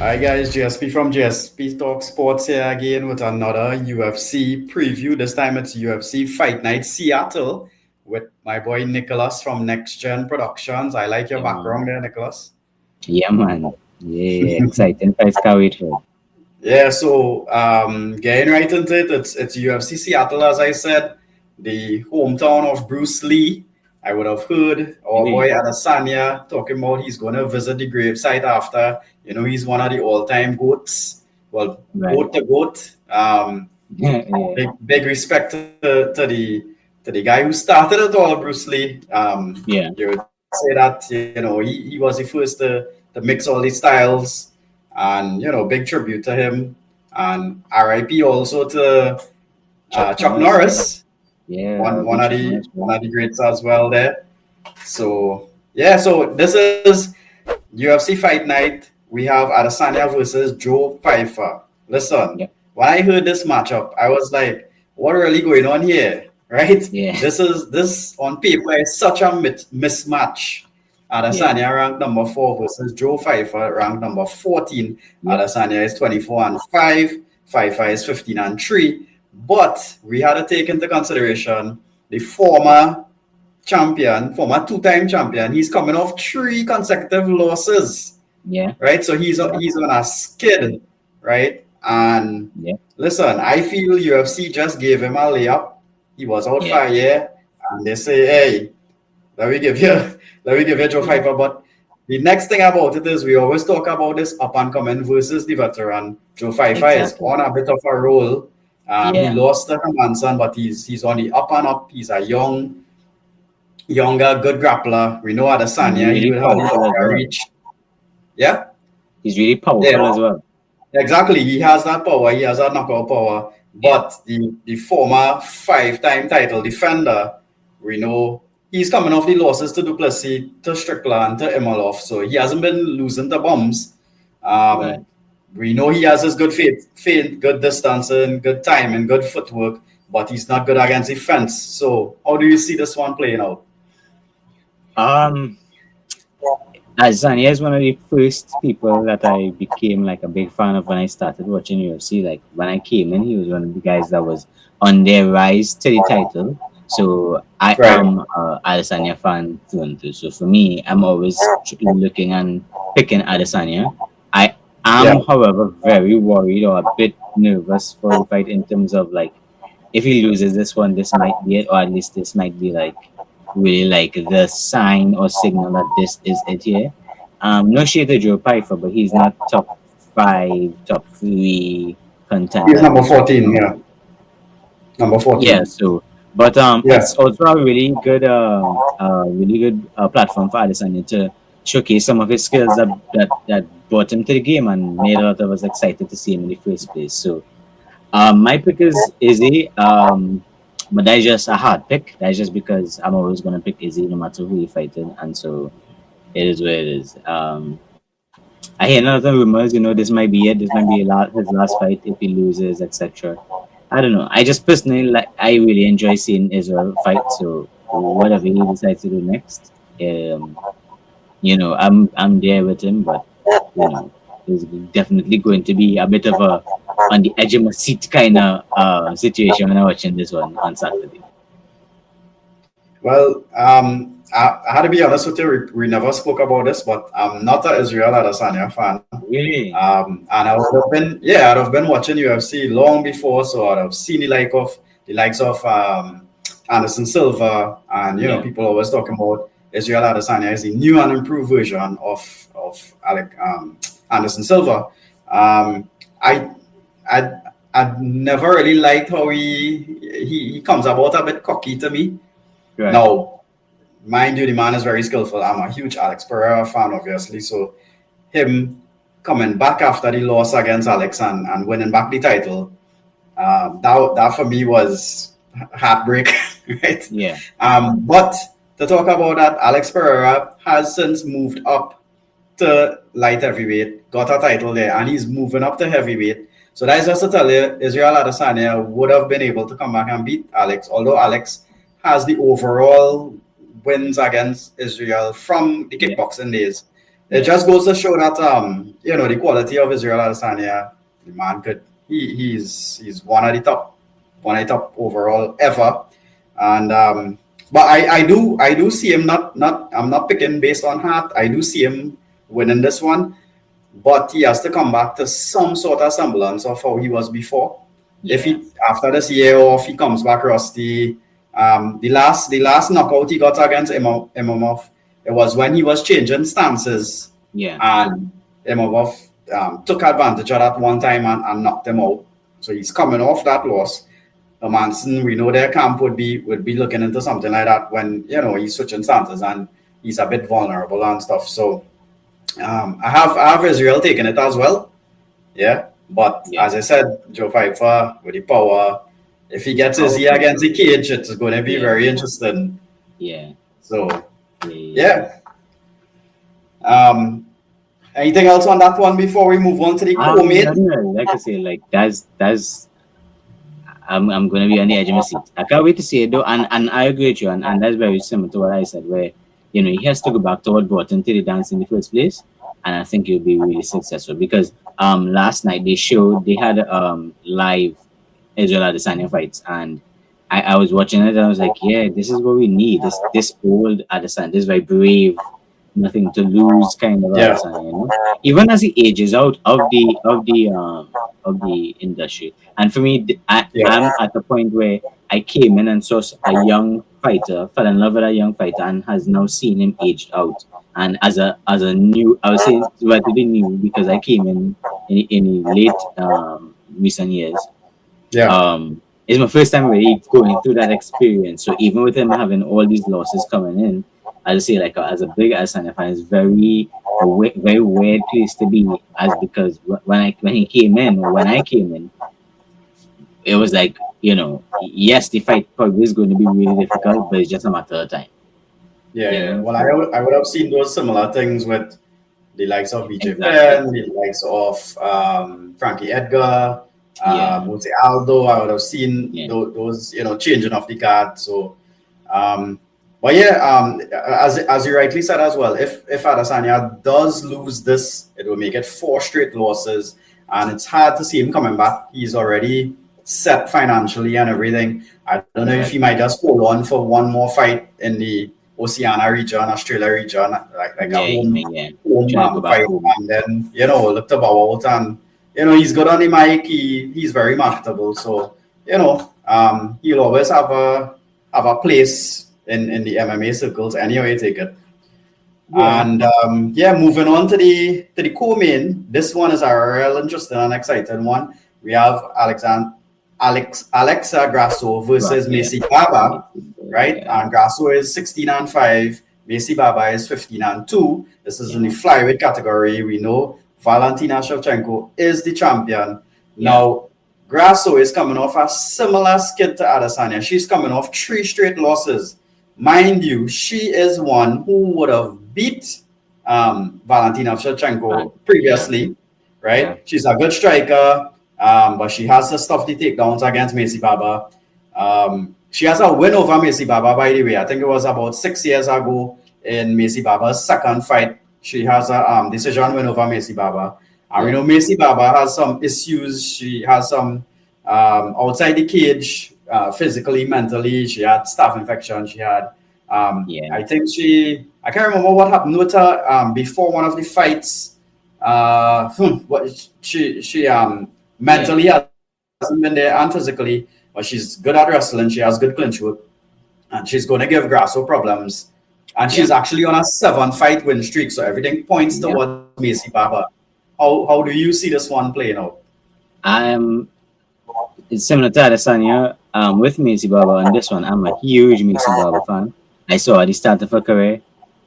Hi guys, GSP from GSP Talk Sports here again with another UFC preview. This time it's UFC Fight Night Seattle with my boy Nicholas from Next Gen Productions. I like your Yeah, man. background there, Nicholas. Yeah, man. Yeah, exciting fights. Can't wait for it. Yeah, so getting right into it, it's UFC Seattle, as I said, the hometown of Bruce Lee. I would have heard our boy Really? Adesanya talking about he's going to visit the gravesite after. He's one of the all-time goats. Well, Right. goat to goat. Yeah. Big respect to the guy who started it all, Bruce Lee. Yeah. You would say that he was the first to mix all these styles, and big tribute to him. And RIP also to Chuck Chuck Norris. Yeah. Norris, Yeah. one R.B. of Chuck the Norris, one bro. of the greats as well there. So yeah, so this is UFC Fight Night. We have Adesanya versus Joe Pyfer. Listen, Yeah. when I heard this matchup, I was like, "What really going on here?" Right? Yeah. This on paper is such a mismatch. Yeah. Adesanya ranked number 4 versus Joe Pyfer ranked number 14. Yep. Adesanya is 24-5. Pyfer is 15-3. But we had to take into consideration the former two-time champion. He's coming off 3 consecutive losses, Yeah. right? So he's on a skid, right? And Yeah. listen, I feel UFC just gave him a layup. He was out for Yeah. a year, and they say, "Hey, let me give you, let me give you Joe Yeah. Pyfer." But the next thing about it is we always talk about this up and coming versus the veteran. Joe Pyfer is Exactly. on a bit of a roll. He Yeah. lost to Hermanson, but he's on the up and up. He's a younger, good grappler. We know And Adesanya, he really would have the powerful as longer well. reach. Yeah, He's really yeah, powerful as well. exactly. He has that power. He has that knockout power. Yeah. But the former 5-time title defender, we know he's coming off the losses to Duplessis, to Strickland, to Imolov. So he hasn't been losing to bums. Right. Um, we know he has his good feint, good distancing, good time, and good footwork, but he's not good against the fence. So how do you see this one playing out? Um, Adesanya is one of the first people that I became like a big fan of when I started watching UFC. Like when I came in, he was one of the guys that was on their rise to the title. So I Right. am a Adesanya fan through and through. So for me, I'm always looking and picking Adesanya. I Yeah. am, however, very worried or a bit nervous for the fight in terms of like if he loses this one, this might be it, or at least this might be like really like the sign or signal that this is it here. No shade to Joe Pyfer, but he's not top five, top three He's contender at number this point. 14, yeah. Number Yeah, 14. so but Yeah. it's also a really good platform for Adesanya to showcase some of his skills that brought him to the game and made a lot of us excited to see him in the first place. So my pick is Izzy, but that's just a hard pick. That's just because I'm always gonna pick Izzy no matter who he fighting, and so it is what it is. I hear another rumors. This might be it. This might be his last fight if he loses, etc. I don't know. I just personally like. I really enjoy seeing Israel fight. So whatever he decides to do next, I'm there with him. But there's definitely going to be a bit of a on the edge of my seat kind of situation when I'm watching this one on Saturday. Well, I had to be honest with you. We never spoke about this, but I'm not an Israel Adesanya fan. Really? And I'd have been watching UFC long before, so I'd have seen the likes of Anderson Silva, and Yeah. people always talking about Israel Adesanya is the new and improved version of Anderson Silva. Um, I I I never really liked how he comes about a bit cocky to me. Right. Now, mind you, the man is very skillful. I'm a huge Alex Pereira fan, obviously. So him coming back after the loss against Alex and winning back the title, that for me was heartbreak, right? Yeah. But to talk about that, Alex Pereira has since moved up to light heavyweight, got a title there, and he's moving up to heavyweight. So that is just to tell you, Israel Adesanya would have been able to come back and beat Alex, although Alex has the overall wins against Israel from the Yeah. kickboxing days. it just goes to show that the quality of Israel Adesanya, the man could he's one of the top overall ever. And but I do see him not I'm not picking based on heart. I do see him winning this one, but he has to come back to some sort of semblance of how he was before. If he after this year off he comes back rusty. The last knockout he got against Imamov, it was when he was changing stances. Yeah. And Imamov took advantage of that one time and knocked him out. So he's coming off that loss. Manson, we know their camp would be looking into something like that when he's switching stances and he's a bit vulnerable and stuff. So I have Israel taking it as well. Yeah. But as I said, Joe Pyfer with the power, if he gets his ear against the cage, it's going to be very interesting. Yeah. So anything else on that one before we move on to the co-main? Like I say, like that's I'm going to be on the edge of my seat. I can't wait to see it though, and I agree with you, and that's very similar to what I said, where he has to go back to what brought him to the dance in the first place, and I think he'll be really successful because last night they had live Israel Adesanya fights, and I was watching it and I was like, yeah, this is what we need. This old Adesanya, this very brave, nothing to lose kind of Adesanya, even as he ages out of the industry. And for me, I'm at the point where I came in and saw a young fighter, fell in love with a young fighter, and has now seen him aged out. And as a new, I would say relatively new because I came in the late recent years. It's my first time really going through that experience. So even with him having all these losses coming in, I just say like as a big Adesanya fan, it's very weird place to be, as because when I came in, it was like yes, the fight probably is going to be really difficult, but it's just a matter of time. Yeah. Well, I would have seen those similar things with the likes of BJ Penn, the likes of Frankie Edgar. Jose Aldo, I would have seen those changing of the card. So, but as you rightly said as well, if Adesanya does lose this, it will make it 4 straight losses, and it's hard to see him coming back. He's already set financially and everything. I don't know if he might just hold on for one more fight in the Oceania region, Australia region, like a home fight, and then look to bow out. And he's good on the mic. He's very marketable. So he'll always have a place in the MMA circles anyway. Take it. And moving on to the co-main. This one is a real interesting and exciting one. We have Alexa Grasso versus Macy Barber, right? And Grasso is 16-5. Macy Barber is 15-2. This is in the flyweight category. We know Valentina Shevchenko is the champion. Now, Grasso is coming off a similar skid to Adesanya. She's coming off 3 straight losses. Mind you, she is one who would have beat Valentina Shevchenko previously, right? Yeah. She's a good striker, but she has to stuff the takedowns against Macy Barber. She has a win over Macy Barber, by the way. I think it was about 6 years ago in Macy Barber's second fight. She has a decision win over Macy Barber. And we know Macy Barber has some issues. She has some outside the cage, physically, mentally. She had staph infection. She had, I think I can't remember what happened with her before one of the fights. She mentally hasn't been there and physically, but she's good at wrestling. She has good clinch work, and she's going to give Grasso problems. And she's actually on a 7-fight win streak, so everything points towards Macy Barber. How do you see this one playing out? It's similar to Adesanya with Macy Barber on this one. I'm a huge Macy Barber fan. I saw her at the start of her career.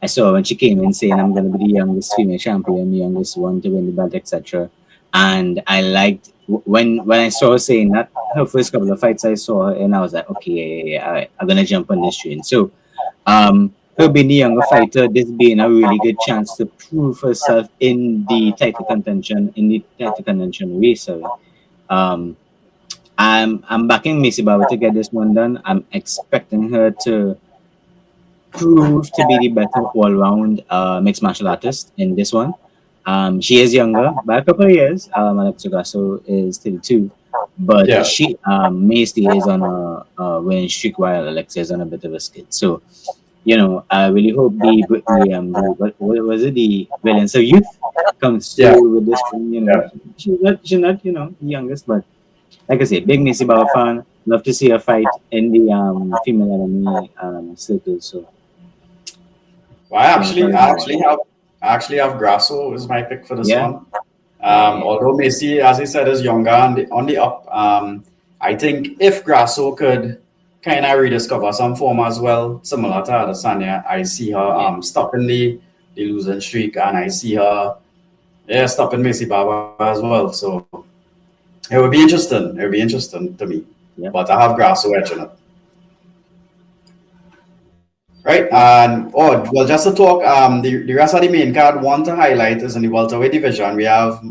I saw her when she came in saying, I'm going to be the youngest female champion, the youngest one to win the belt, etc. And I liked when I saw her saying that, her first couple of fights I saw her, and I was like, okay, all right, I'm going to jump on this train. So, her being the younger fighter, this being a really good chance to prove herself in the title contention race. I'm backing Macy Barber to get this one done. I'm expecting her to proved to be the better all-round mixed martial artist in this one. She is younger by a couple of years. Alexa Grasso is 32, but Yeah. she Macy is on a winning streak while Alexa is on a bit of a skid. So, I really hope what was it, the Valiance of Youth comes Yeah. through with this one. Yeah. She's not the youngest, but like I say, big Macy Baba fan. Love to see her fight in the female enemy circle. So, Well, sorry about that. I actually have Grasso as my pick for this Yeah, one. yeah, Although Messi, as I said, is younger and on the up. I think if Grasso could kind of rediscover some form as well, similar to Adesanya, I see her yeah. stopping the losing streak, and I see her stopping Messi Baba as well. So it would be interesting. It would be interesting to me. Yep. But I have Grasso edging it. Right, Cool. and well, just to talk, the rest of the main card want to highlight is in the welterweight division. We have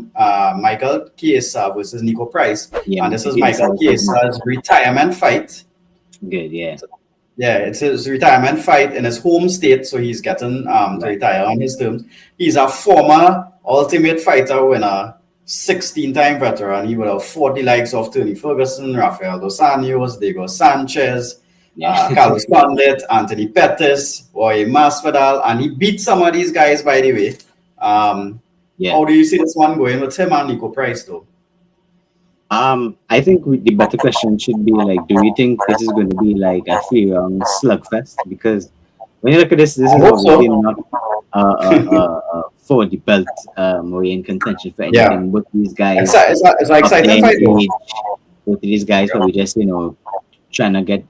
Michael Chiesa versus Nico Price, Yeah, and this is okay, Michael so Chiesa's retirement fight. good, yeah. Yeah, it's his retirement fight in his home state, so he's getting to Right. retire on his terms. He's a former Ultimate Fighter winner, 16-time veteran. He would have fought the likes of Tony Ferguson, Rafael dos Anjos, Diego Sanchez, Yeah. Carlos Condit, Anthony Pettis, Jorge Masvidal, and he beat some of these guys, by the way. Yeah. How do you see this one going with him and Nico Price, though? I think the better question should be like, do you think this is going to be like a 3 round slugfest? Because when you look at this I is hope obviously so. not for the belt or in contention for Yeah, anything. Both these guys it's an up there exciting in fight, though. age, both of these guys probably just trying to get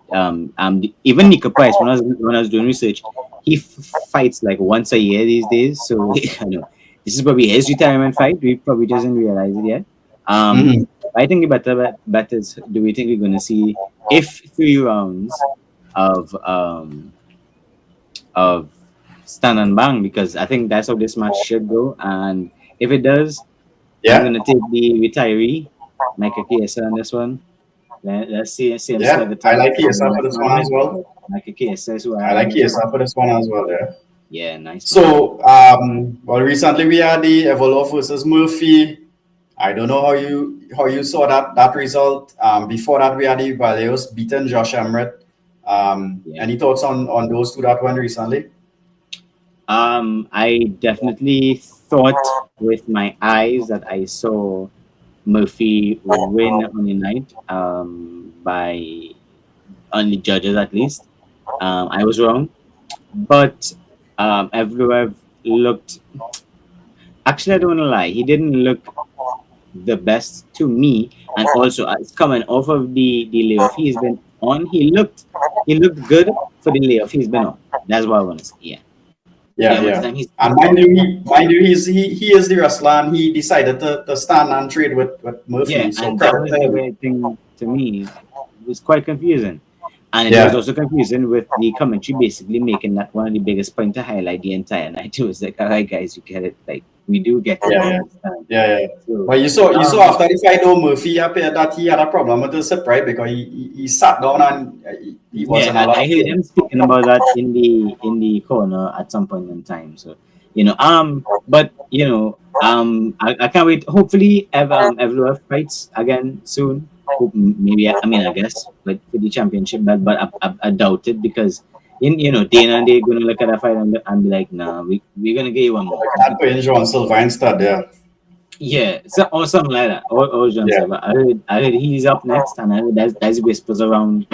even Nico Price when I was doing research, he fights like once a year these days. So this is probably his retirement fight. We probably doesn't realize it yet. Mhm. I think the better bet is, do we think we're going to see if 3 rounds of of stand and bang? Because I think that's how this match should go. And if it does, I'm Yeah, going to take the retiree, Michael Chiesa, on this one. Let's see him yeah, slug it I out like for the Chiesa for next this one match. as well. But Michael Chiesa is who I I have like on this Chiesa one. for this one as well, yeah. Yeah, nice one. So, well, recently we had the Evolov versus Murphy. I don't know how you saw that result. Before that, we had the Valios beating Josh Emmett. Yeah. Any thoughts on those two that went recently? I definitely thought with my eyes that I saw Murphy win on the night by on the judges at least. I was wrong, but everywhere looked. Actually, I don't want to lie. He didn't look the best to me, and also it's coming off of the layoff he's been on. He looked good for the layoff he's been on. That's what I want to say. Yeah, the Yeah, amount of yeah. time he's And been on. mind you, he is the wrestler, and he decided to stand and trade with Yeah, Murphy. So and that credit was to the him. weird thing to me. It was quite confusing. And it was Yeah, also confusing with the commentary basically making that one of the biggest point to highlight the entire night. It was like, all right, guys, you get it. Like, we do get it. yeah, We yeah. understand. Yeah. So, But you saw after the fight, though, Murphy appeared that he had a problem with his hip, right? Because he sat down and he was yeah, in a lot I of heard pain. him speaking about that in the corner at some point in time. So, but I can't wait. Hopefully, Evloev fights again soon. Maybe I guess, but for the championship belt, but I doubt it because Dana and they're gonna look at that fight and be like, nah, we're gonna get you one more. Like that playing Joan Silva instead, yeah. Yeah, so or something like that. Or John Yeah. Silver. I heard he's up next, and I heard that's whispers around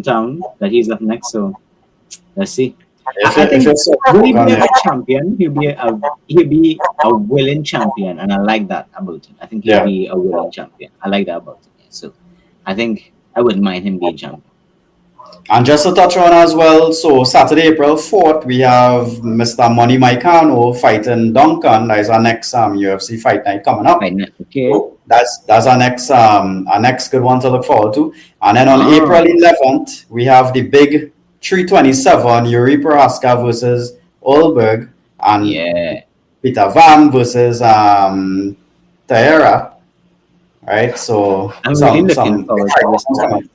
town that he's up next. So let's see. I If think it's so will he be broken, a champion? He'll be a willing champion, and I like that about him. I think he'll yeah. be a willing champion. I like that about him. Yeah. So I think I wouldn't mind him being champion. And just to touch on as well, so Saturday, April 4th, we have Mr. Money Maikano fighting Duncan. That is our next UFC fight night coming up. Right now, okay. So that's our next good one to look forward to. And then on Oh. April 11th, we have the big 327 Yuri Prohaska versus Olberg and Yeah. Peter Van versus Taera. right? So I'm really looking forward to this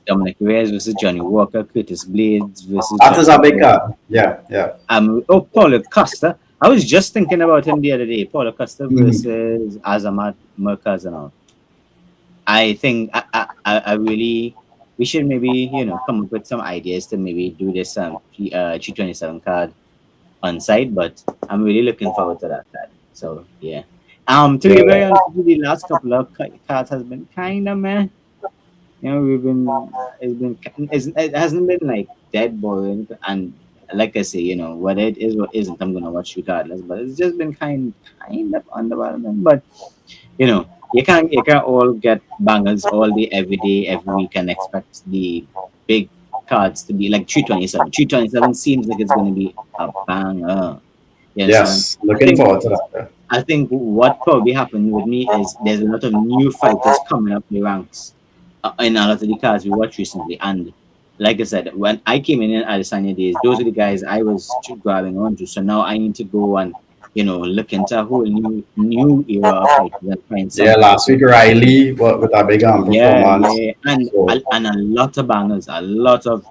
Dominic Reyes versus Johnny Walker, Curtis Blades versus that is a Joshua big Cole. card. Yeah. Paulo Costa. I was just thinking about him the other day. Paulo Costa Mhm. versus Azamat Murkazanov. I think I really we should maybe come up with some ideas to maybe do this 327 card on site, but I'm really looking forward to that card. So yeah. To be very Yeah. honest with you, the last couple of cards has been kind of meh. We've been it hasn't been like dead boring, and like I say, whether it is or isn't, I'm gonna watch regardless. But it's just been kind of underwhelming. But you can't all get bangers all day, every day, every week, and expect the big cards to be like 327. 327 seems like it's gonna be a banger. You understand? Yes. I Looking think forward to that. I think what probably happened with me is there's a lot of new fighters coming up the ranks in a lot of the cards we watched recently. And like I said, when I came in Adesanya days, those are the guys I was grabbing onto. So now I need to go and look into a whole new era of fighters and find some Yeah, last fighters. week Riley with a big Yeah, performance. yeah, and So and a lot of bangers, a lot of,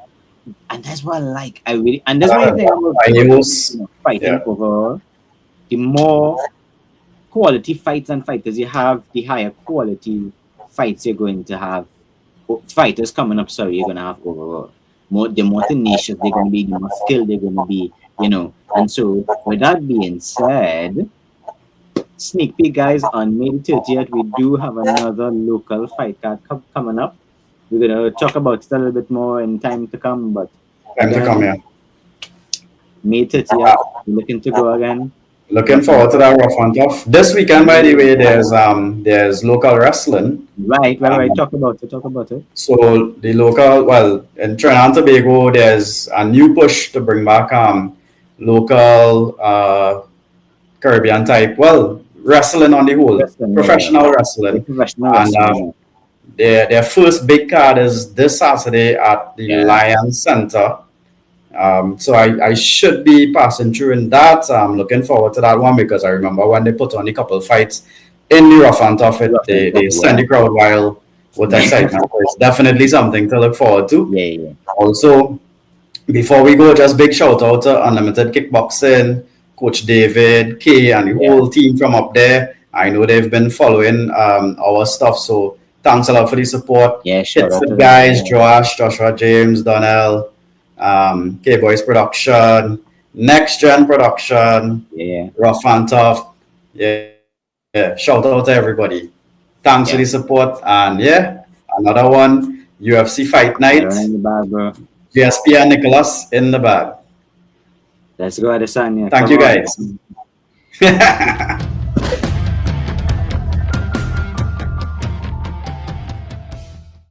and that's what I like. I really, and that's my thing about I was fighting yeah. overall. The more quality fights and fighters you have, the higher quality fights you're going to have. Fighters coming up, sorry, you're going to have overall. The more tenacious they're going to be, the more skilled they're going to be, And so, with that being said, sneak peek, guys, on May the 30th, we do have another local fight card coming up. We're going to talk about it a little bit more in time to come, but Time to come again, here. May 30th, we're looking to go again. Looking Rough and forward to tough. that rough and tough. This weekend, by the way, there's local wrestling. Right. Um, Talk about it. so the local, well, in Trinidad and Tobago, there's a new push to bring back local Caribbean type, well, wrestling on the whole, Wrestling, professional yeah. wrestling, Professional and wrestling, their first big card is this Saturday at the yeah. Lions Center. So I should be passing through in that. I'm looking forward to that one because I remember when they put on a couple fights in the rough and tough, Rough and they tough, send the crowd wild with excitement. So it's definitely something to look forward to. yeah. Also, before we go, just big shout out to Unlimited Kickboxing, Coach David, Kay, and the whole team from up there. I know they've been following our stuff, so thanks a lot for the support. Yeah, shout Hits out the to them. guys, Joshua James, Donnell, K Boys Production, Next Gen Production, Yeah. Rough and Tough. Yeah. Shout out to everybody. Thanks for the support. And another one, UFC Fight Night. In the Barber. GSP and Nicholas in the bag. Let's go, Adesanya. Thank you, guys.